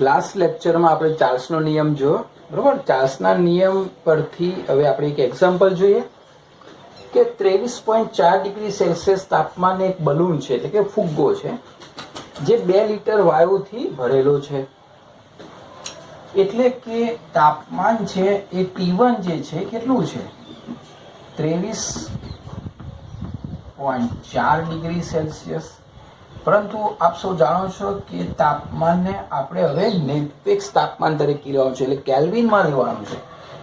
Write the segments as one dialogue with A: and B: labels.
A: Last લેક્ચરમાં આપણે ચાર્લ્સનો નિયમ જોયો, બરાબર. ચાર્લ્સના નિયમ પરથી હવે આપણે એક એક્ઝામ્પલ જોઈએ કે 23.4 ડિગ્રી સેલ્સિયસ તાપમાને એક બલૂન છે, એટલે કે ફુગ્ગો છે, જે 2 લિટર વાયુથી ભરેલો છે. એટલે કે તાપમાન છે એ T1 જે છે કેટલું છે? 23.4 ડિગ્રી સેલ્સિયસ. પરંતુ આપ સૌ જાણો છો કે તાપમાનને આપણે હવે નિરપેક્ષ તાપમાન તરીકે લેવાનું છે, એટલે કેલ્વિનમાં લેવાનું છે.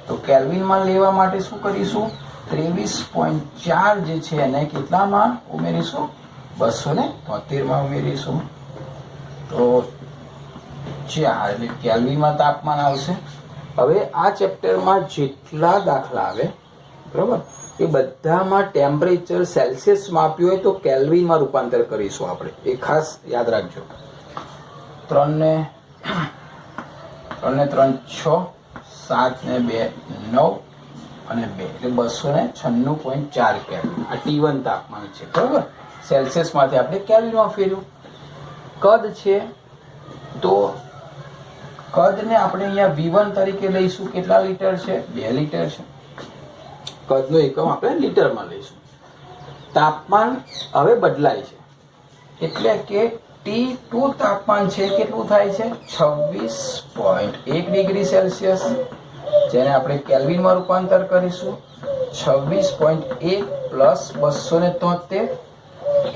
A: તો કેલ્વિનમાં લેવા માટે શું કરીશું? 23.4 જે છે એને કેટલામાં ઉમેરીશું? 273 ઉમેરીશું. તો 4 એટલે કેલ્વિનમાં તાપમાન આવશે. હવે આ ચેપ્ટરમાં જેટલા દાખલા આવે, બરાબર, એ બધામાં ટેમ્પરેચર સેલ્સિયસમાં આપ્યું હોય તો કેલ્વિનમાં રૂપાંતર કરીશું આપણે. એ ખાસ યાદ રાખજો. 3 ને 3 6, 7 ને 2 9 અને 2 એટલે 296.4 કેલ્વિન. આ T1 તાપમાન છે, બરાબર. સેલ્સિયસમાંથી આપણે કેલ્વિનમાં ફેરવ્યું. કદ છે તો કદને આપણે અહીંયા V1 તરીકે લઈશું. કેટલા લીટર છે? 2 લીટર છે. કદનો એકમ આપણે લીટરમાં લઈશું. તાપમાન હવે બદલાય છે, એટલે કે T2 તાપમાન છે કેટલું થાય છે? 26.1 ડિગ્રી સેલ્સિયસ, જેને આપણે કેલ્વિનમાં રૂપાંતર કરીશું. 26.1 પ્લસ 273,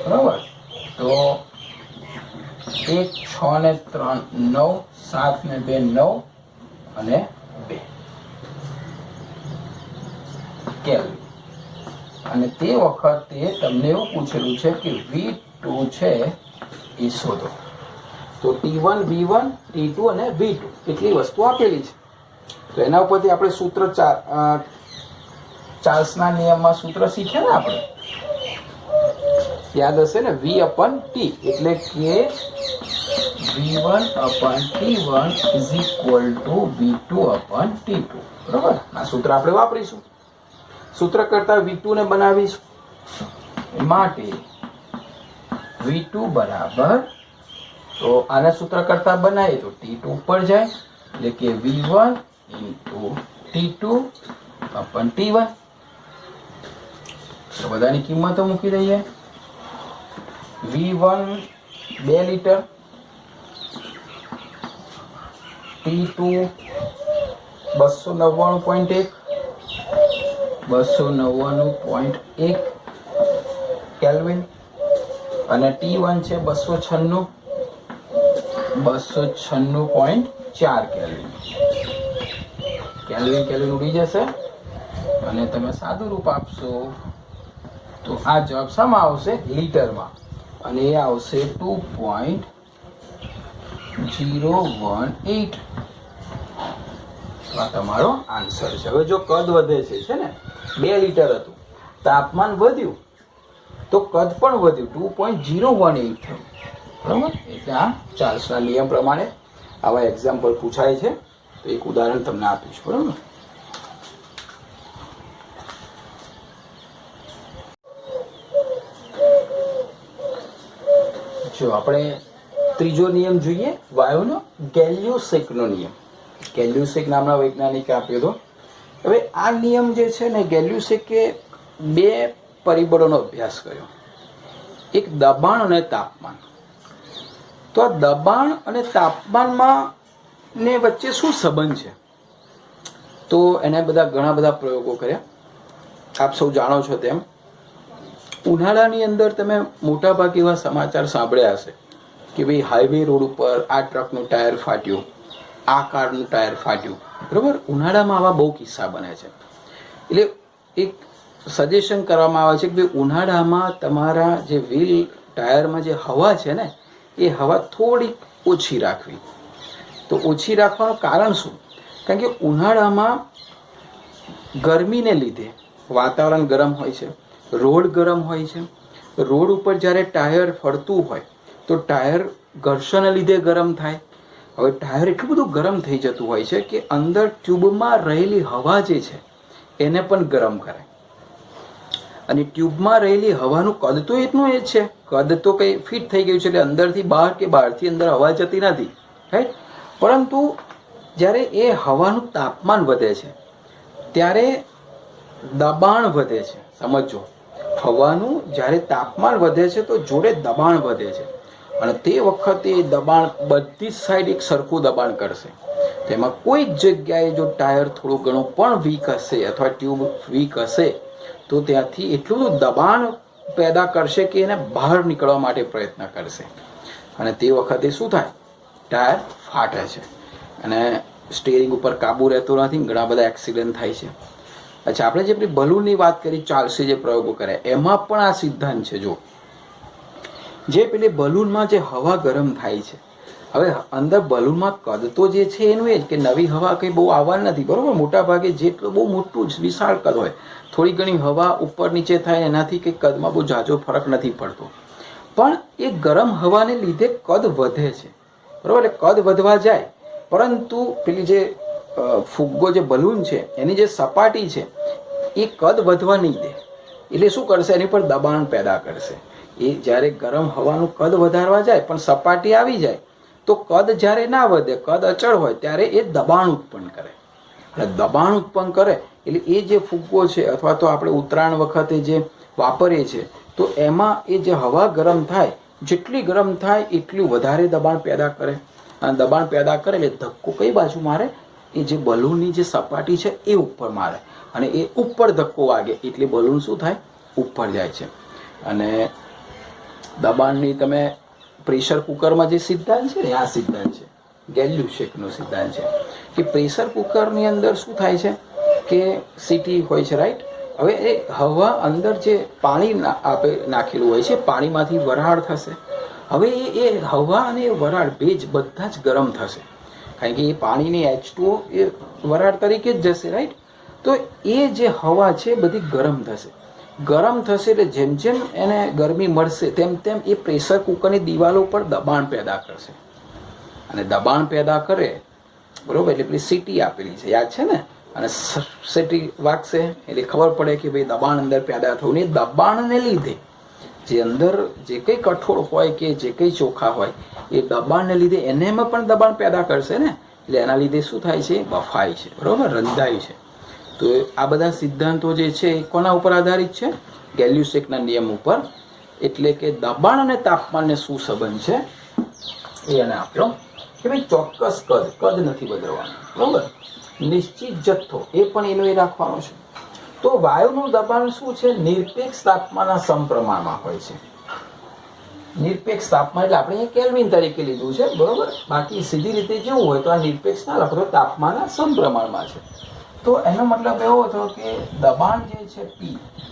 A: બરાબર. તો 1 6 ને 3 9, 7 ને 2 9 અને 2 કેલ્વિન. અને તે વખતે તમને એવું પૂછેલું છે કે V2 છે એ શોધો. તો T1, V1, T2 અને V2 એટલી વસ્તુ આપેલી છે. તો એના ઉપરથી આપણે સૂત્ર ચાર્લ્સના નિયમમાં સૂત્ર શીખ્યા ને આપણે, યાદ હશે ને? V/T એટલે કે V1/T1 is equal to V2/T2, બરાબર. આ સૂત્ર આપણે વાપરીશું. સૂત્ર કરતા V2 ને બનાવીશું. માટે V2 બરાબર, તો આના સૂત્ર કરતા બનાવીએ તો T2 ઉપર જાય, એટલે કે V1 ઇન્ટુ T2/T1. તો બધાની કિંમતો મૂકી દઈએ. V1 2 લીટર, T2 299.1, 299.1 કેલ્વિન, અને T1 છે 296.4 કેલ્વિન. કેલ્વિન ઉડી જશે અને તમે સાદું રૂપ આપશો તો આ જવાબ શામાં આવશે? લીટરમાં. અને એ આવશે 2.018. આ તમારો આન્સર છે. હવે જો કદ વધે છે ને, 2 લીટર હતું, તાપમાન વધ્યું તો કદ પણ વધ્યું, 2.018 થયું, બરાબર. એટલે આ ચાર્લ્સના નિયમ પ્રમાણે આવા એક્ઝામ્પલ પૂછાય છે. તો એક ઉદાહરણ તમને આપીશ, બરાબર. જો આપણે ત્રીજો નિયમ જોઈએ, વાયુનો ગેલ્યુસેકનો નિયમ. ગેલ્યુસેક નામના વૈજ્ઞાનિકે આપ્યો હતો. હવે આ નિયમ જે છે ને, ગેલ્યુસેકે 2 પરિબળોનો અભ્યાસ કર્યો, એક દબાણ અને તાપમાન. તો આ દબાણ અને તાપમાનમાં ને વચ્ચે શું સંબંધ છે? તો એને ઘણા બધા પ્રયોગો કર્યા. આપ સૌ જાણો છો તેમ ઉનાળાની અંદર તમે મોટાભાગે એવા સમાચાર સાંભળ્યા હશે કે ભાઈ હાઈવે રોડ ઉપર આ ટ્રકનું ટાયર ફાટ્યું, આ કારનું ટાયર ફાટ્યું, બરાબર. ઉનાળામાં આવા બહુ કિસ્સા બને છે. એટલે એક સજેશન કરવામાં આવે છે કે ભાઈ ઉનાળામાં તમારા જે વ્હીલ ટાયરમાં જે હવા છે ને, એ હવા થોડીક ઓછી રાખવી. તો ઓછી રાખવાનું કારણ શું? કારણ કે ઉનાળામાં ગરમીને લીધે વાતાવરણ ગરમ હોય છે, રોડ ગરમ હોય છે. રોડ ઉપર જ્યારે ટાયર ફરતું હોય તો ટાયર ઘર્ષણને લીધે ગરમ થાય. હવે ટાયર એટલું બધું ગરમ થઈ જતું હોય છે કે અંદર ટ્યુબમાં રહેલી હવા જે છે એને પણ ગરમ કરે. અને ટ્યુબમાં રહેલી હવાનું કદ તો એટલું એ છે, કદ તો કંઈ ફિટ થઈ ગયું છે, એટલે અંદરથી બહાર કે બહારથી અંદર હવા જતી નથી, રાઈટ. પરંતુ જ્યારે એ હવાનું તાપમાન વધે છે ત્યારે દબાણ વધે છે. સમજો, હવાનું જ્યારે તાપમાન વધે છે તો જોડે દબાણ વધે છે, અને તે વખતે દબાણ બધી જ સાઈડ એક સરખું દબાણ કરશે. તેમાં કોઈ જ જગ્યાએ જો ટાયર થોડું ઘણું પણ વીક હશે અથવા ટ્યુબ વીક હશે તો ત્યાંથી એટલું બધું દબાણ પેદા કરશે કે એને બહાર નીકળવા માટે પ્રયત્ન કરશે, અને તે વખતે શું થાય? ટાયર ફાટે છે અને સ્ટીયરિંગ ઉપર કાબુ રહેતો નથી, ઘણા બધા એક્સિડન્ટ થાય છે. અચ્છા, આપણે જે આપણી બલૂનની વાત કરી, ચાર્લ્સે જે પ્રયોગો કર્યા એમાં પણ આ સિદ્ધાંત છે. જો જે પેલી બલૂનમાં જે હવા ગરમ થાય છે, હવે અંદર બલૂનમાં કદ તો જે છે એનું એ જ કે નવી હવા કંઈ બહુ આવવાની નથી, બરાબર? મોટા ભાગે જેટલું બહુ મોટું જ વિશાળ કદ હોય, થોડી ઘણી હવા ઉપર નીચે થાય એનાથી કંઈ કદમાં બહુ ઝાઝો ફરક નથી પડતો. પણ એ ગરમ હવાને લીધે કદ વધે છે, બરાબર? એટલે કદ વધવા જાય, પરંતુ પેલી જે ફુગ્ગો જે બલૂન છે એની જે સપાટી છે એ કદ વધવા નહીં દે. એટલે શું કરશે? એની પર દબાણ પેદા કરશે. એ જ્યારે ગરમ હવાનું કદ વધારવા જાય પણ સપાટી આવી જાય તો કદ જ્યારે ના વધે, કદ અચળ હોય, ત્યારે એ દબાણ ઉત્પન્ન કરે. અને દબાણ ઉત્પન્ન કરે એટલે એ જે ફુગ્ગો છે અથવા તો આપણે ઉત્તરાયણ વખતે જે વાપરીએ છીએ તો એમાં એ જે હવા ગરમ થાય, જેટલી ગરમ થાય એટલું વધારે દબાણ પેદા કરે, અને દબાણ પેદા કરે એટલે ધક્કો કઈ બાજુ મારે? એ જે બલૂનની જે સપાટી છે એ ઉપર મારે, અને એ ઉપર ધક્કો વાગે એટલે બલૂન શું થાય? ઉપર જાય છે. અને દબાણની તમે પ્રેશર કુકરમાં જે સિદ્ધાંત છે ને, આ સિદ્ધાંત છે ગેલ્યુસેકનો સિદ્ધાંત છે કે પ્રેશર કુકરની અંદર શું થાય છે કે સીટી હોય છે, રાઈટ? હવે એ હવા અંદર જે પાણી નાખેલું હોય છે, પાણીમાંથી વરાળ થશે. હવે એ હવા અને વરાળ બે જ બધા જ ગરમ થશે, કારણ કે એ પાણીની H2O એ વરાળ તરીકે જ જશે, રાઈટ? તો એ જે હવા છે બધી ગરમ થશે. ગરમ થશે એટલે જેમ જેમ એને ગરમી મળશે તેમ તેમ એ પ્રેશર કુકરની દિવાલો પર દબાણ પેદા કરશે, અને દબાણ પેદા કરે, બરાબર? એટલે પેલી સીટી આપેલી છે, યાદ છે ને? અને સીટી વાગશે એટલે ખબર પડે કે ભાઈ દબાણ અંદર પેદા થયું. ને દબાણને લીધે જે અંદર જે કંઈ કઠોળ હોય કે જે કંઈ ચોખા હોય એ દબાણને લીધે એનેમાં પણ દબાણ પેદા કરશે ને, એટલે એના લીધે શું થાય છે? બફાય છે, બરાબર? રંધાય છે. તો આ બધા સિદ્ધાંતો જે છે એ કોના ઉપર આધારિત છે? ગેલ્યુસેકના નિયમ ઉપર. એટલે કે દબાણ અને તાપમાનને શું સંબંધ છે એ એને આપ્યો કે ભાઈ ચોક્કસ કદ નથી બદલવાનું, બરાબર? નિશ્ચિત જથ્થો એ પણ એનો એ રાખવાનો છે. તો વાયુનું દબાણ શું છે? નિરપેક્ષ તાપમાનના સમપ્રમાણમાં હોય છે. નિરપેક્ષ તાપમાન એટલે આપણે અહીંયા કેલ્વિન તરીકે લીધું છે, બરોબર? બાકી સીધી રીતે જેવું હોય તો આ નિરપેક્ષ ના લખો, તાપમાનના સમપ્રમાણમાં છે. તો એનો મતલબ એવો હતો કે દબાણ જે છે P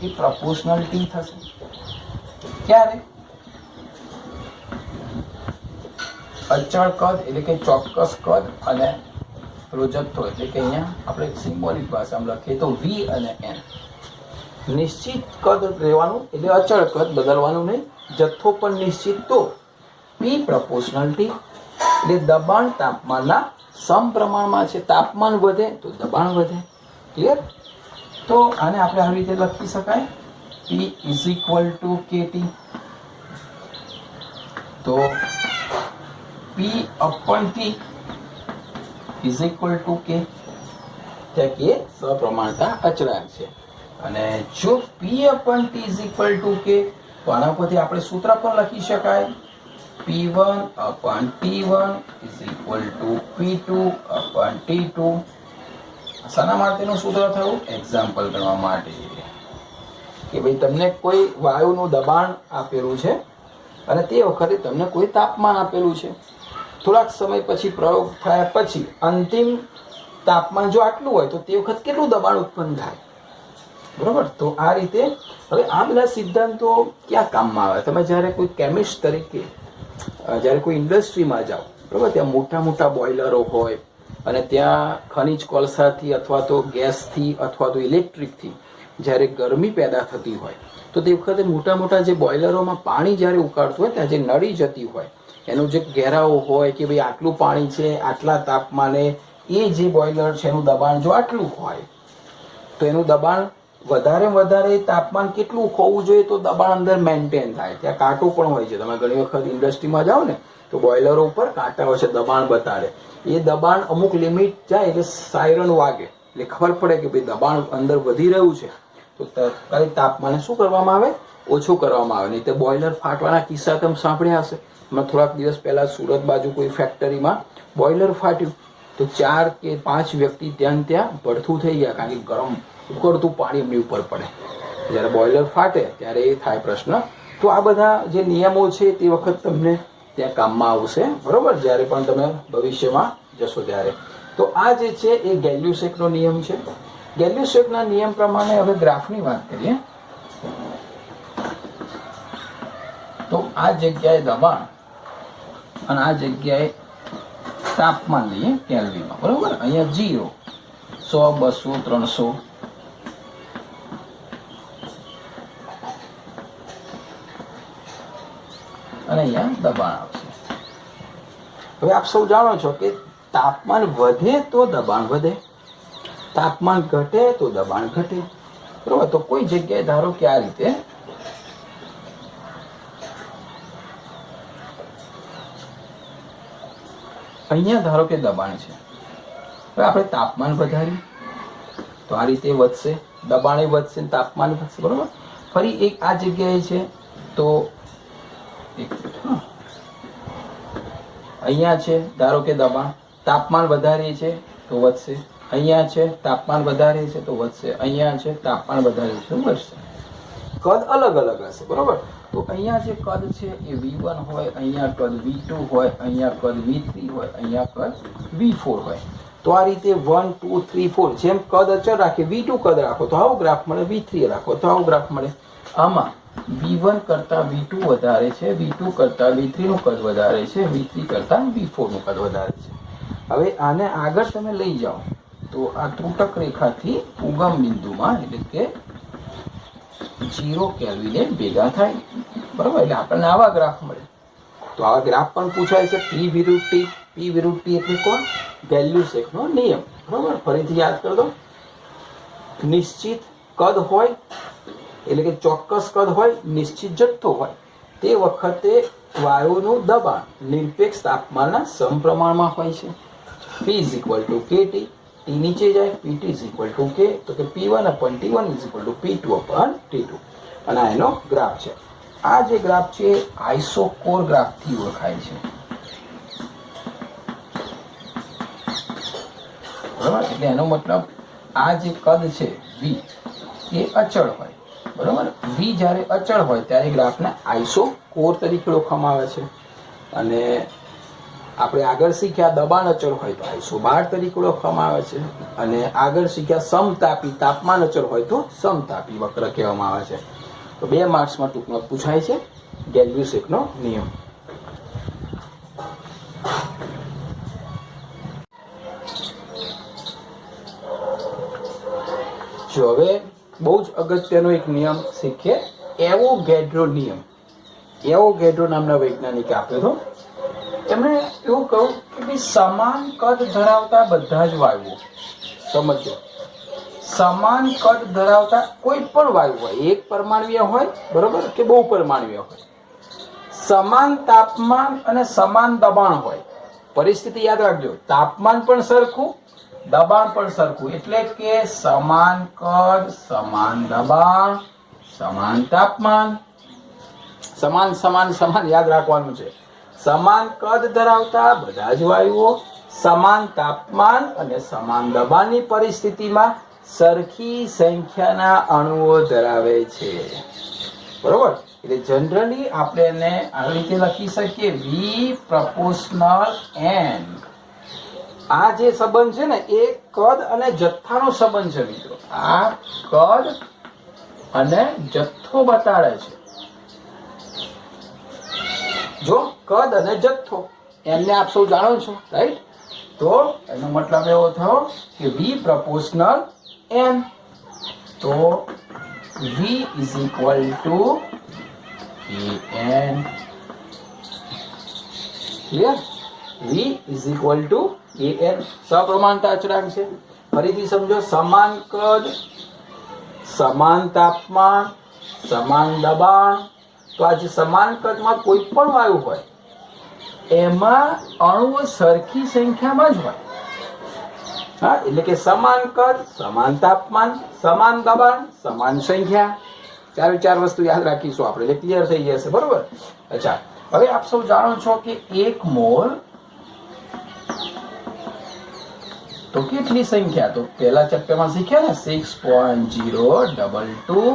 A: એ પ્રપોર્શનલ T થશે. ક્યારે? અચળ કદ એટલે કે ચોક્કસ કદ, અને જથ્થો એટલે કે અહીંયા આપણે સિમ્બોલિક ભાષામાં લખીએ તો V અને N. નિશ્ચિત કદ રહેવાનું એટલે અચળ કદ, બદલવાનું નહીં. જથ્થો પણ નિશ્ચિત, તો P પ્રપોર્શનલ T એટલે દબાણ તાપમાનના સમપ્રમાણમાં છે. તાપમાન વધે તો દબાણ વધે. ક્લિયર? તો આને આપણે આવી રીતે લખી શકાય, P is equal to KT. તો P અપન T is equal to K, ત્યાં કે સપ્રમાણતા અચળાંક છે. અને જો P અપન T is equal to K તો આના પરથી આપણે સૂત્ર પણ લખી શકાય, P1 અપન T1 is equal to P2 અપન T2. શાના માટેનું સૂત્ર થયું? એક્ઝામ્પલ કરવા માટે કે ભાઈ તમને કોઈ વાયુનું દબાણ આપેલું છે અને તે વખતે તમને કોઈ તાપમાન આપેલું છે. થોડાક સમય પછી પ્રયોગ થયા પછી અંતિમ તાપમાન જો આટલું હોય તો તે વખત કેટલું દબાણ ઉત્પન્ન થાય, બરોબર? તો આ રીતે હવે આ બધા સિદ્ધાંતો ક્યાં કામમાં આવે? તમે જ્યારે કોઈ કેમિસ્ટ તરીકે જ્યારે કોઈ ઇન્ડસ્ટ્રીમાં જાઓ, બરાબર, ત્યાં મોટા મોટા બોઇલરો હોય અને ત્યાં ખનિજ કોલસાથી અથવા તો ગેસથી અથવા તો ઇલેક્ટ્રિકથી જ્યારે ગરમી પેદા થતી હોય તો તે વખતે મોટા મોટા જે બોઇલરોમાં પાણી જ્યારે ઉકાળતું હોય ત્યાં જે નળી જતી હોય એનો જે ઘેરાવો હોય કે ભાઈ આટલું પાણી છે આટલા તાપમાને, એ જે બોઇલર છે એનું દબાણ જો આટલું હોય તો એનું દબાણ વધારે તાપમાન કેટલું હોવું જોઈએ તો દબાણ અંદર મેન્ટેન થાય. ત્યાં કાંટો પણ હોય છે. તમે ઘણી વખત ઇન્ડસ્ટ્રીમાં જાઓ ને તો બોઇલરો ઉપર કાંટા હોય છે, દબાણ બતાડે. એ દબાણ અમુક લિમિટ જાય એટલે સાયરન વાગે એટલે ખબર પડે કે ભાઈ દબાણ અંદર વધી રહ્યું છે, તો તાત્કાલિક તાપમાને શું કરવામાં આવે? ઓછું કરવામાં આવે. નહીં તો બોઇલર ફાટવાના કિસ્સા તમે સાંભળ્યા હશે. હમણાં થોડાક દિવસ પહેલા સુરત બાજુ કોઈ ફેક્ટરીમાં બોઇલર ફાટ્યું તો 4 કે 5 વ્યક્તિ ત્યાં ભડથું થઈ ગયા, કારણ કે ગરમ ઉકળતું પાણી એમની ઉપર પડે. જ્યારે બોઇલર ફાટે ત્યારે એ થાય પ્રશ્ન. તો આ બધા જે નિયમો છે તે વખત તમને ત્યાં કામમાં આવશે, બરોબર, જ્યારે પણ તમે ભવિષ્યમાં જશો ત્યારે. તો આ જે છે એ ગેલ્યુસેકનો નિયમ છે. ગેલ્યુસેકના નિયમ પ્રમાણે હવે ગ્રાફની વાત કરીએ તો આ જગ્યાએ દબાણ અને આ જગ્યાએ તાપમાન લઈએ કેલ્વિનમાં, બરોબર. અહીંયા 0, 100, 200, 300 અને અહીંયા દબાણ આવશે. હવે આપ સૌ જાણો છો કે તાપમાન વધે તો દબાણ વધે, તાપમાન ઘટે તો દબાણ ઘટે, બરોબર. તો કોઈ જગ્યાએ ધારો કે આ રીતે અહીંયા ધારો કે દબાણ છે, હવે આપણે તાપમાન વધાર્યું તો આ રીતે વધશે, દબાણ વધશે, તાપમાન વધશે, બરોબર. ફરી એક આ જગ્યાએ છે તો અહીંયા છે ધારો કે દબાણ, તાપમાન વધારે છે તો વધશે, અહીંયા છે તાપમાન વધારે છે તો વધશે, અહીંયા છે તાપમાન વધારે છે તો વધશે. કદ અલગ અલગ હશે, બરોબર. તો અહીંયા જે કદ છે એ V1 હોય, અહીંયા કદ V2 હોય, અહીંયા કદ V3 હોય, અહીંયા કદ V4 હોય. તો આ રીતે 1, 2, 3, 4 જેમ કદ અચળ રાખે, V2 કદ રાખો તો આવો ગ્રાફ મળે, V3 રાખો તો આવો ગ્રાફ મળે. આમાં V1 કરતા V2 વધારે છે, V2 કરતા V3 નું કદ વધારે છે, V3 કરતા V4 નું કદ વધારે છે. હવે આને આગળ તમે લઈ જાઓ તો આ ત્રુટક રેખાથી ઉગમ બિંદુમાં એટલે કે 0 કેલ્વિને ભેગા થાય, બરોબર. એટલે આપણને આવા ગ્રાફ મળે. તો આવા ગ્રાફ પણ પૂછાય છે. P વિરુદ્ધ T, P વિરુદ્ધ T એટલે કોણ? ગેલ્યુસેકનો નિયમ, બરોબર. ફરીથી યાદ કરી દો. નિશ્ચિત કદ હોય એટલે કે ચોક્કસ કદ હોય, નિશ્ચિત જથ્થો હોય, તે વખતે વાયુનું દબાણ નિરપેક્ષ તાપમાનના સમપ્રમાણમાં હોય છે. P = KT, T નીચે જાય, PT = K, તો કે P1/T1 = P2/T2. અને આ એનો ગ્રાફ છે. આ જે ગ્રાફ છે આઇસોકોર ગ્રાફથી ઓળખાય છે, બરાબર. એટલે એનો મતલબ આ જે કદ છે V એ અચળ હોય, બરાબર. V જ્યારે અચળ હોય ત્યારે ગ્રાફને આઇસોકોર તરીકે ઓળખવામાં આવે છે. અને આપણે આગળ શીખ્યા દબાણ અચળ હોય તો આઇસોબાર તરીકે ઓળખવામાં આવે છે. અને આગળ શીખ્યા સમતાપી તાપમાન અચળ હોય તો સમતાપી વક્ર કહેવામાં આવે છે. તો 2 માર્ક્સમાં ટૂંકમાં પૂછાય છે ગેલ્યુસેકનો નિયમ. જો હવે બહુ જ અગત્યનો એક નિયમ શીખીએ, એવોગેડ્રો નિયમ. એવોગેડ્રો નામના વૈજ્ઞાનિકે આપ્યો હતો. એમણે એવું કહ્યું કે ભાઈ સમાન કદ ધરાવતા બધા જ વાયુઓ, સમજો, સમાન કદ ધરાવતા કોઈ પણ વાયુ હોય, એક પરમાણુય હોય, બરોબર, કે બહુ પરમાણુય હોય, સમાન તાપમાન અને સમાન દબાણ હોય. પરિસ્થિતિ યાદ રાખજો, તાપમાન પણ સરખું, દબાણ પણ સરખું, એટલે કે સમાન કદ, સમાન દબાણ, સમાન તાપમાન, સમાન સમાન સમાન યાદ રાખવાનું છે. સમાન કદ ધરાવતા બધા જ વાયુઓ સમાન તાપમાન અને સમાન દબાણની પરિસ્થિતિમાં સરખી સંખ્યાના અણુઓ ધરાવે છે, બરોબર. એટલે જનરલી આપણે એને આવી રીતે લખી શકીએ V∝N. આ જે સંબંધ છે ને એ કદ અને જથ્થાનો સંબંધ છે મિત્રો. આ કદ અને જથ્થો બતાડે છે. જો કદ અને જથ્થો એમને આપ સૌ જાણો છો, રાઈટ. તો એનો મતલબ એવો થયો કે V∝N. તો V = An. Clear? V = An. સપ્રમાણતા અચળાંક છે. ફરીથી સમજો, સમાન કદ, સમાન તાપમાન, સમાન દબાણ. તો આ જે સમાન કદમાં કોઈ પણ વાયુ હોય એમાં અણુઓ સરખી સંખ્યામાં જ હોય. હા, એટલે કે સમાન કદ, સમાન તાપમાન, સમાન દબાણ, સમાન સંખ્યા. ચાર વસ્તુ યાદ રાખીશું આપણે એટલે ક્લિયર થઈ જશે. બરોબર. અચ્છા, હવે આપ સૌ જાણો છો કે 1 મોલ તો કેટલી સંખ્યા? તો પહેલા ચેપ્ટરમાં શીખ્યા ને 6.022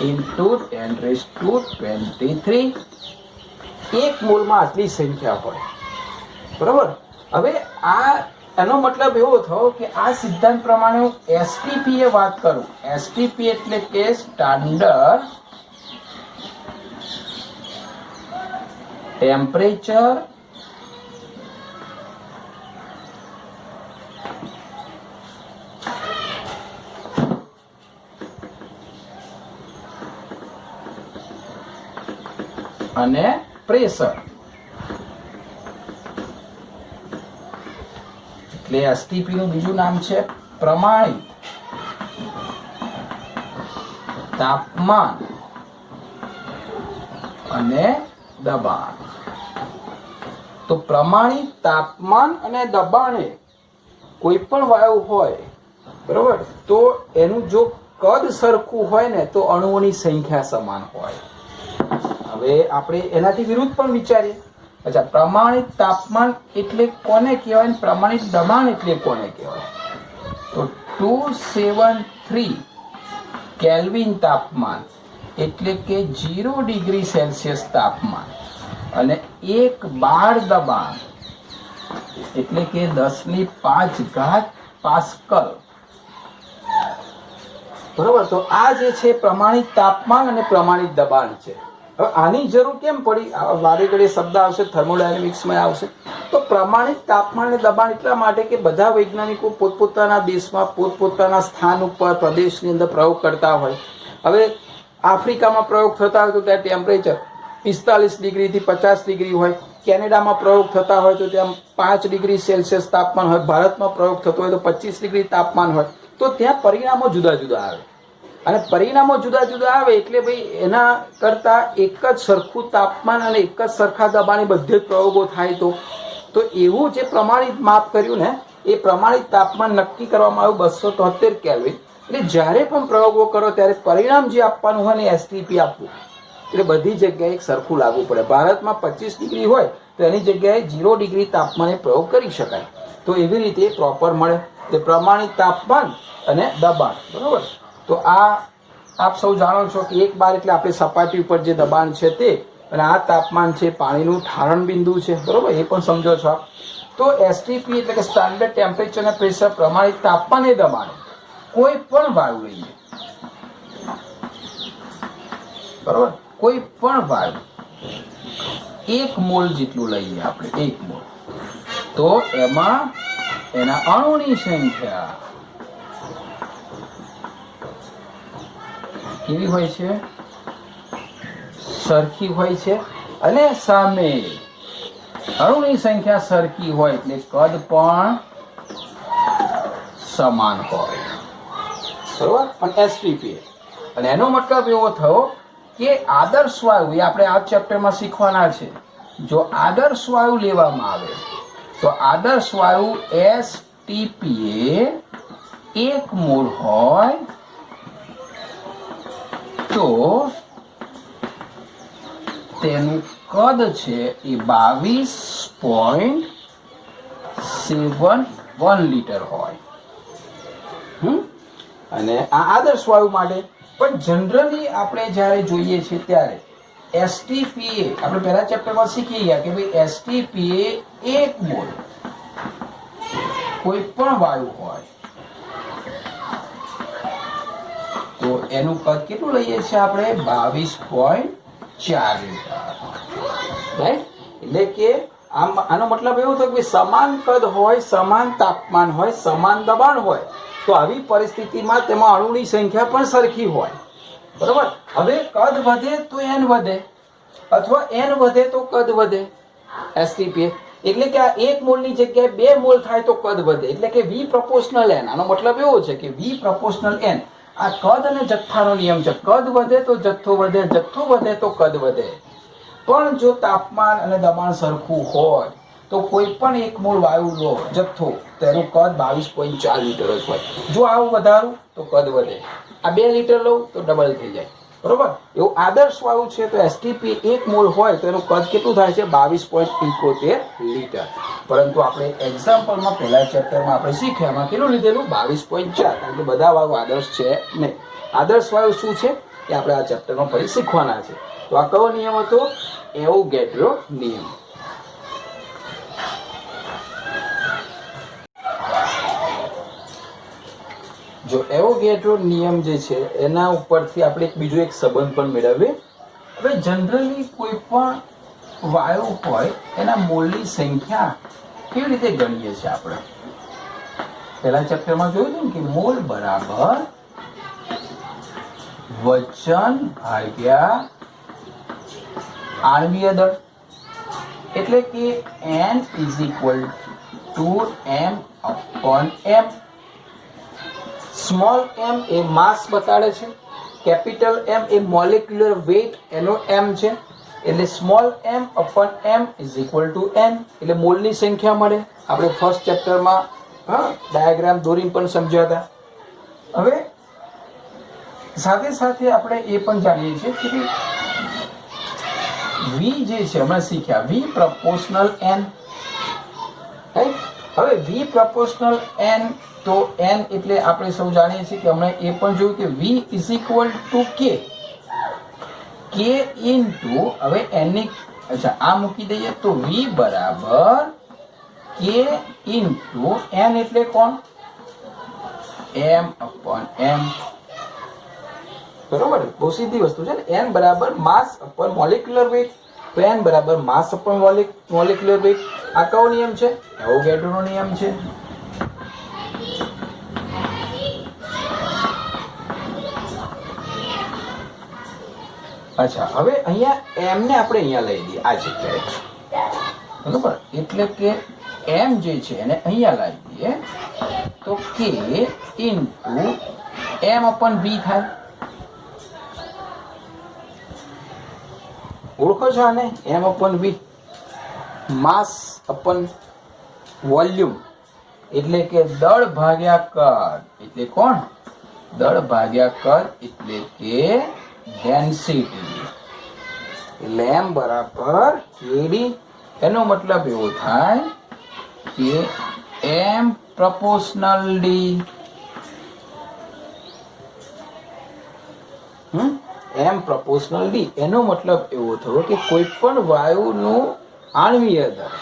A: into 10⁻23. 1 મોલમાં આટલી સંખ્યા હોય. બરોબર. હવે આ એનો મતલબ એવો થયો કે આ સિદ્ધાંત પ્રમાણે હું એસટીપી એ વાત કરું. એસટીપી એટલે કે સ્ટાન્ડર્ડ ટેમ્પરેચર અને પ્રેશર. એટલે એસટીપી નું બીજું નામ છે પ્રમાણિત તાપમાન અને દબાણ. તો પ્રમાણિત તાપમાન અને દબાણે કોઈ પણ વાયુ હોય, બરોબર, તો એનું જો કદ સરખું હોય ને તો અણુઓની સંખ્યા સમાન હોય. હવે આપણે એનાથી વિરુદ્ધ પણ વિચારીએ. અચ્છા, પ્રમાણિત તાપમાન એટલે કોને કહેવાય ને પ્રમાણિત દબાણ એટલે કોને કહેવાય? તો 273 કેલ્વિન તાપમાન એટલે કે 0 ડિગ્રી સેલ્સિયસ તાપમાન અને 1 બાર દબાણ એટલે કે 10⁵ પાસ્કલ. બરોબર. તો આ જે છે પ્રમાણિત તાપમાન અને પ્રમાણિત દબાણ છે. હવે આની જરૂર કેમ પડી? વારે ઘડીએ શબ્દ આવશે, થર્મોડાયનેમિક્સમાં આવશે. તો પ્રમાણિત તાપમાન અને દબાણ એટલા માટે કે બધા વૈજ્ઞાનિકો પોતપોતાના દેશમાં પોતપોતાના સ્થાન ઉપર પ્રદેશની અંદર પ્રયોગ કરતા હોય. હવે આફ્રિકામાં પ્રયોગ થતા હોય તો ત્યાં ટેમ્પરેચર 45 ડિગ્રીથી 50 ડિગ્રી હોય. કેનેડામાં પ્રયોગ થતા હોય તો ત્યાં 5 ડિગ્રી સેલ્સિયસ તાપમાન હોય. ભારતમાં પ્રયોગ થતો હોય તો 25 ડિગ્રી તાપમાન હોય. તો ત્યાં પરિણામો જુદા જુદા આવે. અને પરિણામો જુદા જુદા આવે એટલે ભાઈ એના કરતા એક જ સરખું તાપમાન અને એક જ સરખા દબાણે બધે જ પ્રયોગો થાય. તો એવું જે પ્રમાણિત માપ કર્યું ને એ પ્રમાણિત તાપમાન નક્કી કરવામાં આવ્યું 273 કેલ્વિન. એટલે જ્યારે પણ પ્રયોગો કરો ત્યારે પરિણામ જે આપવાનું હોય ને એસટીપી આપવું. એટલે બધી જગ્યાએ એક સરખું લાગુ પડે. ભારતમાં 25 ડિગ્રી હોય તો એની જગ્યાએ 0 ડિગ્રી તાપમાને પ્રયોગ કરી શકાય. તો એવી રીતે પ્રોપર મળે. તે પ્રમાણિત તાપમાન અને દબાણ. બરોબર. તો આ આપ સૌ જાણો છો કે 1 બાર એટલે આપણે સપાટી ઉપર જે દબાણ છે તે, અને આ તાપમાન છે પાણીનું ઠારણ બિંદુ છે. બરોબર, એ પણ સમજો છો. તો એસટીપી એટલે કે સ્ટાન્ડર્ડ ટેમ્પરેચર અને પ્રેશર પ્રમાણિત તાપમાન અને દબાણ કોઈ પણ વાયુ લઈએ, બરોબર, કોઈ પણ વાયુ 1 મોલ જેટલું લઈએ આપણે, 1 મોલ, તો એમાં એના અણુની સંખ્યા કેવી હોય છે? સરખી હોય છે. અને સામે અણુની સંખ્યા સરખી હોય એટલે કદ પણ સમાન હોય. બરોબર. પણ એસટીપી અને એનો મતલબ એવો થયો કે આદર્શ વાયુ, એ આપણે આ ચેપ્ટરમાં શીખવાના છે. જો આદર્શ વાયુ લેવામાં આવે તો આદર્શ વાયુ એસટીપી 1 મોલ હોય તો તેનું કદ છે એ 22.71 લીટર હોય. અને આ આદર્શ વાયુ માટે. પણ જનરલી આપણે જ્યારે જોઈએ છીએ ત્યારે એસટીપી આપણે પહેલા ચેપ્ટરમાં શીખી ગયા કે ભાઈ એસટીપી 1 મોલ કોઈ પણ વાયુ હોય તો એનું કદ કેટલું લઈએ છીએ આપણે? 22.4 લીટર. રાઈટ. એટલે કે આનો મતલબ એવો થયો કે સમાન કદ હોય, સમાન તાપમાન હોય, સમાન દબાણ હોય તો આવી પરિસ્થિતિમાં તેમાં અણુની સંખ્યા પણ સરખી હોય. બરોબર. હવે કદ વધે તો n વધે અથવા n વધે તો કદ વધે. એસટીપી એટલે કે આ 1 મોલની જગ્યાએ 2 મોલ થાય તો કદ વધે. એટલે કે V proportional n. આનો મતલબ એવો છે કે V proportional n. આ કદ અને જથ્થાનો નિયમ છે. કદ વધે તો જથ્થો વધે, જથ્થો વધે તો કદ વધે. પણ જો તાપમાન અને દબાણ સરખું હોય તો કોઈ પણ એક મોલ વાયુ લો જથ્થો, તેનું કદ 22.4 લીટર જ હોય. જો આવું વધારું તો કદ વધે, આ 2 લીટર લઉં તો ડબલ થઈ જાય. બરોબર? એવું આદર્શ વાયુ છે તો એસટીપી 1 મોલ હોય તો એનું કદ કેટલું થાય છે? 22.71 લીટર. પરંતુ આપણે એક્ઝામ્પલમાં પહેલા ચેપ્ટરમાં આપણે શીખ્યા, એમાં કેટલું લીધેલું? 22.4. કારણ કે બધા વાયુ આદર્શ છે નહીં. આદર્શ વાયુ શું છે એ આપણે આ ચેપ્ટરમાં ફરી શીખવાના છે. તો આ કયો નિયમ હતો? એવોગેડ્રો નિયમ. જો એવોગેડ્રો નિયમ જે છે એના ઉપરથી આપણે બીજો એક સંબંધ પણ મેળવીએ. હવે જનરલી કોઈ પણ વાયુ હોય એના મોલની સંખ્યા કેવી રીતે ગણીએ છીએ આપણે? પહેલા ચેપ્ટરમાં જોયું હતું કે મોલ બરાબર વચન ભાગ્યા આણ્વીય દળ, એટલે કે n = m/m. સ્મોલ m એ માસ બતાડે છે, કેપિટલ M એ મોલેક્યુલર વેઇટ એનો m છે. એટલે સ્મોલ m/m = n, એટલે મોલની સંખ્યા મળે. આપણે ફર્સ્ટ ચેપ્ટરમાં ડાયાગ્રામ દોરીને પણ સમજ્યા હતા. હવે સાથે સાથે આપણે એ પણ જાણીએ છીએ કે v જે છે હમણાં શીખ્યા, v પ્રપોર્શનલ n. હવે v પ્રપોર્શનલ n, તો n એટલે આપણે સૌ જાણીએ છીએ કે હમણાં એ પણ જોયું કે v = k ઇન્ટુ, હવે n ની આ મૂકી દઈએ તો v બરાબર k ઇન્ટુ n, એટલે કોણ? m/m. બરોબર? બહુ સીધી વસ્તુ છે ને. n બરાબર માસ અપન મોલેક્યુલર વેઇટ, તો n બરાબર માસ અપન મોલેક્યુલર વેઇટ. આ કયો નિયમ છે? એવોગેડ્રોનો નિયમ છે. અચ્છા, હવે અહીંયા m ને આપણે અહીંયા લઈ દઈએ આ જગ્યાએ. બરોબર? એટલે કે m જે છે એને અહીંયા લાવી દઈએ તો k ઇન્ટુ m/v થાય. ઓળખો છો આને? m/v, માસ અપન વોલ્યુમ, એટલે કે દળ ભાગ્યા કદ. એટલે કોણ? દળ ભાગ્યા કદ, એટલે કે ડેન્સિટી. એટલે m બરાબર kd. એનો મતલબ એવો થાય કે m proportional d. m proportional d એનો મતલબ એવો થયો કે કોઈ પણ વાયુનું આણ્વીય દળ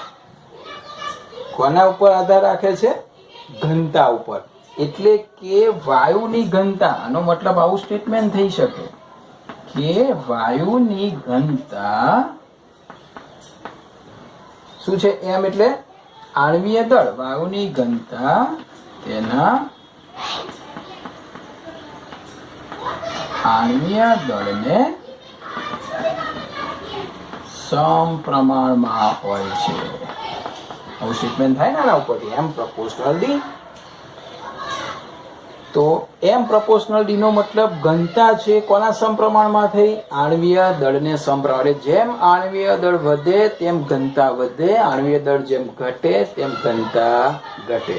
A: કોના ઉપર આધાર રાખે છે? ઘનતા ઉપર. એટલે કે વાયુની ઘનતા, આનો મતલબ આવું સ્ટેટમેન્ટ થઈ શકે કે વાયુની ઘનતા શું છે? m એટલે આણ્વીય દળ. વાયુની ઘનતા તેના આણ્વીય દળને સમપ્રમાણમાં હોય છે. આવું સ્ટેટમેન્ટ થાય ને આના ઉપરથી, m પ્રપોર્શનલ d. તો m પ્રપોર્શનલ d નો મતલબ ઘનતા છે કોના સમપ્રમાણમાં થઈ? આણ્વીય દળને સમપ્રમાણ. જેમ આણ્વીય દળ વધે તેમ ઘનતા વધે, આણ્વીય દળ જેમ ઘટે તેમ ઘનતા ઘટે.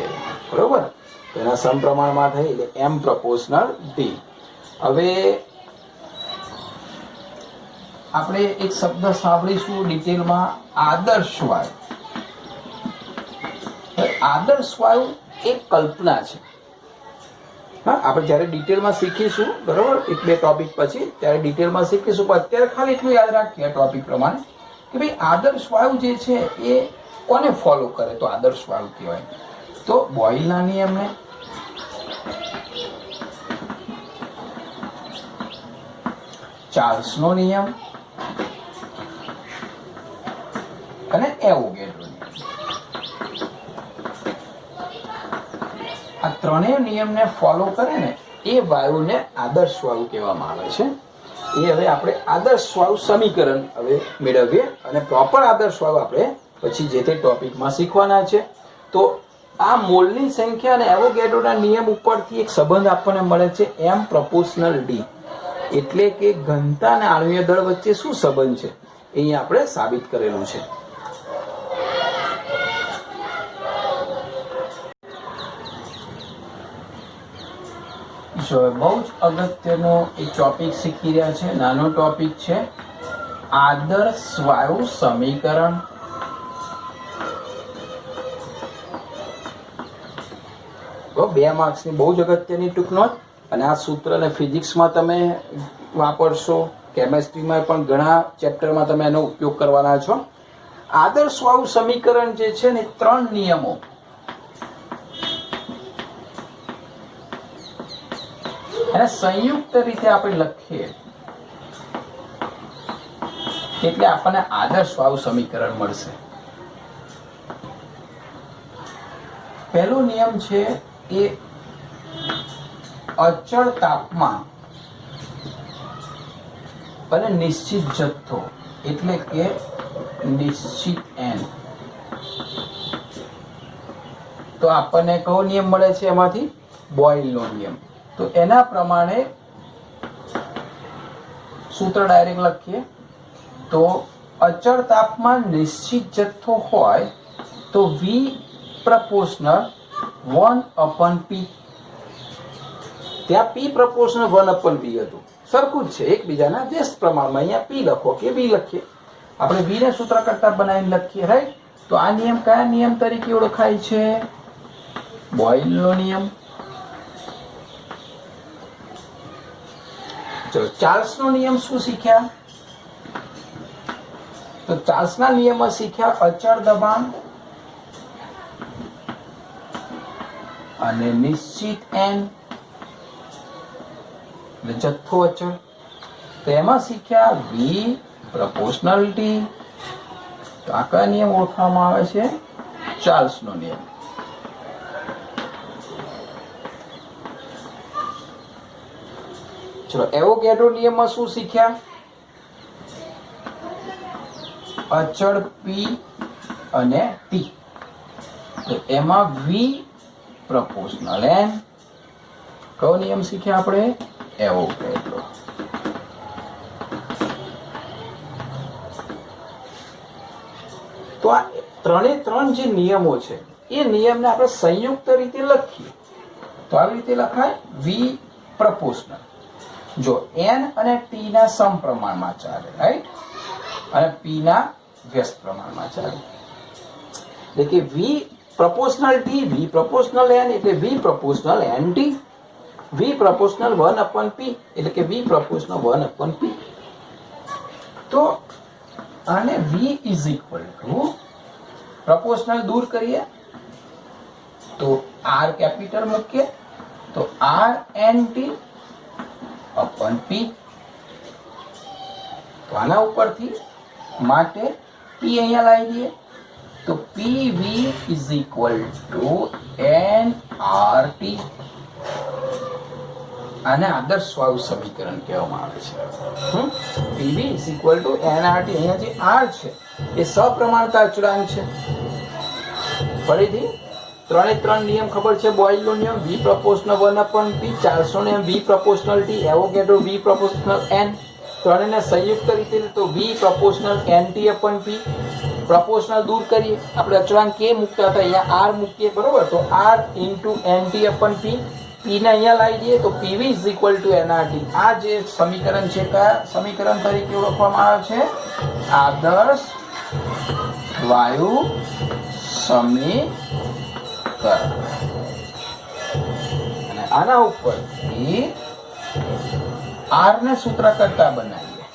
A: બરોબર? તેના સમપ્રમાણમાં થઈ એટલે m પ્રપોર્શનલ d. હવે આપણે એક શબ્દ સાંભળીશું ડિટેલમાં, આદર્શ વાયુ. આદર્શ વાયુ એક કલ્પના છે. હા, આપણે જ્યારે ડિટેલમાં શીખીશું, બરોબર, 1-2 ટોપિક પછી ત્યારે ડિટેલમાં શીખીશું. પણ અત્યારે ખાલી એટલું યાદ રાખીએ ટોપિક પ્રમાણે કે ભાઈ આદર્શ વાયુ જે છે એ કોને ફોલો કરે તો આદર્શ વાયુ કહેવાય? તો બોયલના નિયમને, ચાર્લ્સનો નિયમ અને એવોગેડ્રો નિયમ. આ ત્રણેય નિયમને ફોલો કરે ને એ વાયુને આદર્શ વાયુ કહેવામાં આવે છે. એ હવે આપણે આદર્શ વાયુ સમીકરણ હવે મેળવીએ અને પ્રોપર આદર્શ વાયુ આપણે પછી જે તે ટોપિકમાં શીખવાના છે. તો આ મોલની સંખ્યા અને એવોગેડ્રોના નિયમ ઉપરથી એક સંબંધ આપણને મળે છે M પ્રપોર્શનલ D, એટલે કે ઘનતા અને આણ્વીય દળ વચ્ચે શું સંબંધ છે એ અહીં આપણે સાબિત કરેલું છે. જો બહુ જ અગત્યનો એક ટોપિક શીખી રહ્યા છે, નાનો ટોપિક છે, આદર્શ વાયુ સમીકરણ. તો 2 માર્ક્સની બહુ જ અગત્યની ટૂંક નોટ, અને આ સૂત્રને ફિઝિક્સમાં તમે વાપરશો, કેમેસ્ટ્રીમાં પણ ઘણા ચેપ્ટરમાં તમે એનો ઉપયોગ કરવાના છો. આદર્શ વાયુ સમીકરણ જે છે ને 3 નિયમો, અને સંયુક્ત રીતે આપણે લખીએ એટલે આપણને આદર્શ વાયુ સમીકરણ મળશે. પહેલો નિયમ છે એ અચળ તાપમાન અને નિશ્ચિત જથ્થો, એટલે કે નિશ્ચિત N. તો આપણને કયો નિયમ મળે છે? એમાંથી બોયલનો નિયમ. તો એના પ્રમાણે સૂત્ર ડાયરેક્ટ લખીએ તો અચળ તાપમાન નિશ્ચિત જથ્થો હોય તો V પ્રપોર્શનલ 1/P. ત્યાં P પ્રપોર્શનલ 1/P હતું, સરખું જ છે, એકબીજાના વ્યસ્ત પ્રમાણમાં. અહીંયા P લખો કે V લખીએ, આપણે V ને સૂત્ર કરતા બનાવીને લખીએ, રાઈટ. તો આ નિયમ કયા નિયમ તરીકે ઓળખાય છે? બોયલનો નિયમ. ચલો, ચાર્લ્સનો નિયમ શું શીખ્યા? તો ચાર્લ્સના નિયમમાં શીખ્યા અચળ દબાણ અને નિશ્ચિત N, જથ્થો અચળ. તો એમાં શીખ્યા V પ્રપોર્શનલ T. તો આ કયા નિયમ ઓળખવામાં આવે છે? ચાર્લ્સનો નિયમ. ચલો, એવોગેડ્રો નિયમમાં શું શીખ્યા? અચળ P અને T. તો એમાં V પ્રપોર્શનલ N. કયો નિયમ શીખ્યા આપણે? એવોગેડ્રો. તો આ 3 જે નિયમો છે એ નિયમને આપણે સંયુક્ત રીતે લખીએ તો આવી રીતે લખાય V પ્રપોર્શનલ. જો N અને T ના સમપ્રમાણમાં ચાલે, રાઈટ, અને P ના વ્યસ્ત પ્રમાણમાં ચાલે. એટલે કે V proportional T, V proportional N એટલે V proportional NT, V proportional 1/P એટલે કે V પ્રપોર્શનલ 1/P. તો આને V is equal to proportional દૂર કરીએ તો R કેપિટલ મૂકીએ તો RNT upon P. તો આના ઉપરથી માટે P અહીંયા લાવી દઈએ તો PV is equal to NRT. આને આદર્શ વાયુ સમીકરણ કહેવામાં આવે છે. PV is equal to NRT. અહીંયા જે R છે એ સપ્રમાણતા અચળાંક છે. ફરીથી 3 નિયમ ખબર છે. બોયલનો નિયમ V પ્રપોર્શનલ 1/P, ચાર્લ્સનો નિયમ V proportional T, Avogadro V proportional N. ત્રણેયને સંયુક્ત રીતે તો V પ્રપોર્શનલ NT/P. પ્રપોર્શનલ દૂર કરીએ, આપણે અચળાંક કે મૂકતા હતા અહીંયા R મૂકીએ, બરોબર. તો R into NT/P. P ને અહીંયા લાવી દઈએ તો PV is equal to NRT. આ જે સમીકરણ છે કયા સમીકરણ તરીકે ઓળખવામાં આવે છે? આદર્શ વાયુ સમીકરણ. અને આના ઉપરથી R ને સૂત્ર કરતા બનાવીએ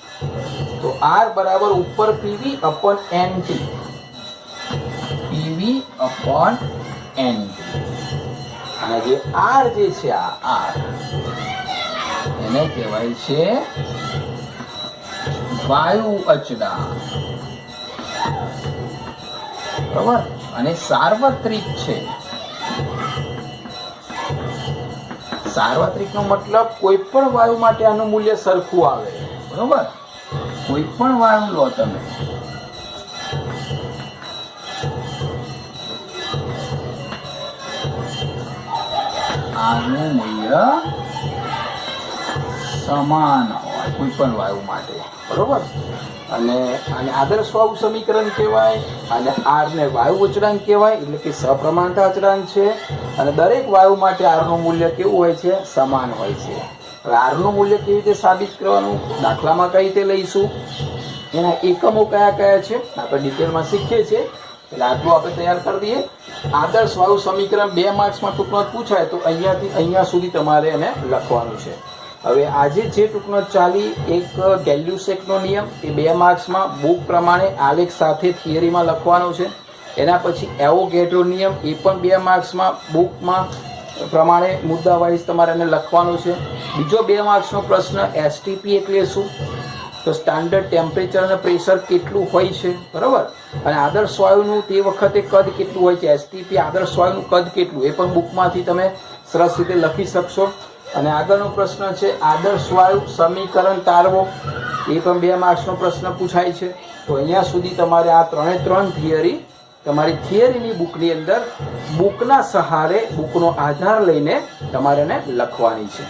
A: તો R બરાબર ઉપર PV upon NT, PV upon NT. અને જે R જે છે આ R એને કહેવાય છે વાયુ અચળાંક, બરાબર. અને સાર્વત્રિક છે. સાર્વત્રિક નો મતલબ કોઈ પણ વાયુ માટે આનું મૂલ્ય સરખું આવે, બરોબર. કોઈ પણ વાયુ લો તમે, આરનું મૂલ્ય સમાન હોય કોઈ પણ વાયુ માટે, બરોબર. અને આને આદર્શ વાયુ સમીકરણ કહેવાય, અને આરને વાયુ અચળાંક કહેવાય, એટલે કે સપ્રમાણતા અચળાંક છે. અને દરેક વાયુ માટે આરનું મૂલ્ય કેવું હોય છે? સમાન હોય છે. હવે આરનું મૂલ્ય કેવી રીતે સાબિત કરવાનું, દાખલામાં કઈ રીતે લઈશું, એના એકમો કયા કયા છે આપણે ડિટેલમાં શીખીએ છીએ. એટલે આટલું આપણે તૈયાર કરી દઈએ. આદર્શ વાયુ સમીકરણ 2 માર્ક્સમાં ટૂંકમાં પૂછાય તો અહીંયાથી અહીંયા સુધી તમારે એને લખવાનું છે. હવે આજે જે ટૂંકનોટ ચાલી એક ગેલ્યુસેકનો નિયમ એ 2 માર્ક્સમાં બુક પ્રમાણે આલેખ સાથે થિયરીમાં લખવાનો છે. એના પછી એવોગેડ્રો નિયમ એ પણ 2 માર્ક્સમાં બુકમાં પ્રમાણે મુદ્દા વાઇઝ તમારે એને લખવાનો છે. બીજો 2 માર્ક્સનો પ્રશ્ન એસટીપી એટલે શું, તો સ્ટાન્ડર્ડ ટેમ્પરેચર અને પ્રેશર કેટલું હોય છે, બરાબર. અને આદર્શ વાયુનું તે વખતે કદ કેટલું હોય છે, એસટીપી આદર્શ વાયુનું કદ કેટલું, એ પણ બુકમાંથી તમે સરસ રીતે લખી શકશો. અને આગળનો પ્રશ્ન છે આદર્શ વાયુ સમીકરણ તારવો, એ પણ 2 માર્ક્સનો પ્રશ્ન પૂછાય છે. તો અહીંયા સુધી તમારે આ 3 થિયરી તમારી થિયરીની બુકની અંદર બુકના સહારે બુકનો આધાર લઈને તમારે એને લખવાની છે.